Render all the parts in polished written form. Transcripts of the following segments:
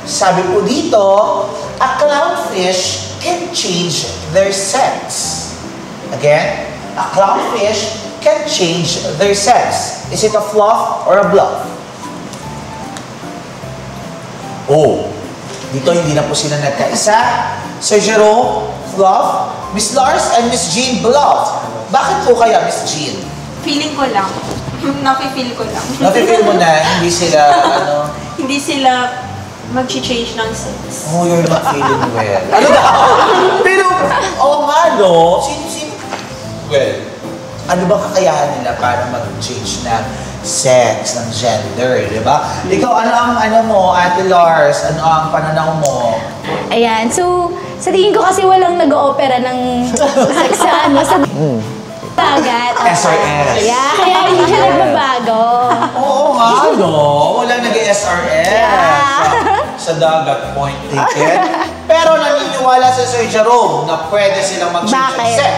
Sabi po dito, a clownfish can change their sex. Again, a clownfish can change their sex. Is it a fluff or a bluff? Oh, dito hindi na po sila nagkaisa. Sir Jerome, fluff. Miss Lars and Miss Jean, bluff. Bakit po kaya, Miss Jean? Feeling ko lang. Nafe-feel ko lang. Nafe-feel mo na hindi sila, Hindi sila mag-change ng sex. Oh, you're not feeling well. Ano daw? Pero, oo nga, no? Well, ano ba kakayahan nila para mag-change ng sex, ng gender, di ba? Ikaw, ano mo, Ate Lars? Ano ang pananaw mo? Ayan, so, sa tingin ko kasi walang nag-o-opera ng sex sa dagat. SRS. Yeah, kaya hindi siya nagbabago. Oo nga, no? Walang nag-SRS sa dagat, point taken. Pero naniniwala sa Sir Jerome na pwede silang mag-change ng sex.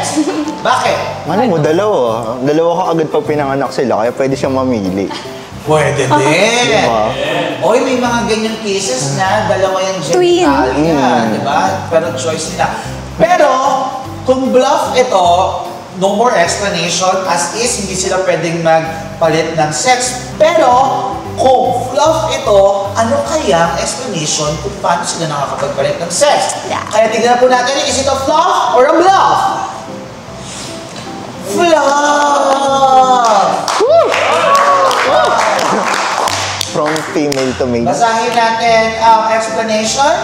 Bakit? Ano mo, dalawa. Dalawa ka agad pag pinanganak sila, kaya pwede siyang mamili. Pwede din. Diba? Oy, may mga ganyang cases na dalawa yung Twin. genitalia, di ba? Pero choice nila. Pero, kung bluff ito, no more explanation, as is, hindi sila pwedeng magpalit ng sex. Pero, kung fluff ito, ano kaya ang explanation kung paano sila nakakapagpalit ng sex? Yeah. Kaya tignan po natin, is it a fluff or a bluff? Fluff! From female to male. Basahin natin ang explanation.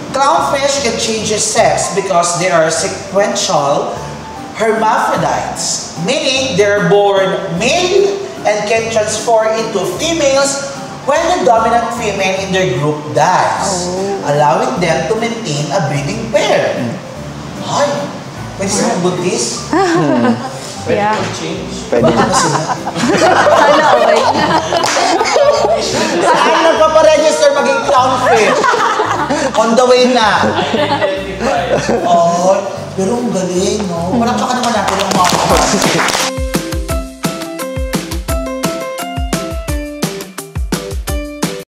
Clownfish can change its sex because they are sequential hermaphrodites, meaning they're born male and can transform into females when the dominant female in their group dies, allowing them to maintain a breeding pair. Hi, pwede sila buntis? Yeah. Pwede Bakit ba sila? Sana okay. Saan nagpaparegister maging clownfish? On the way na. Oh, pero ang galing, no? Parang ka naman natin ang mga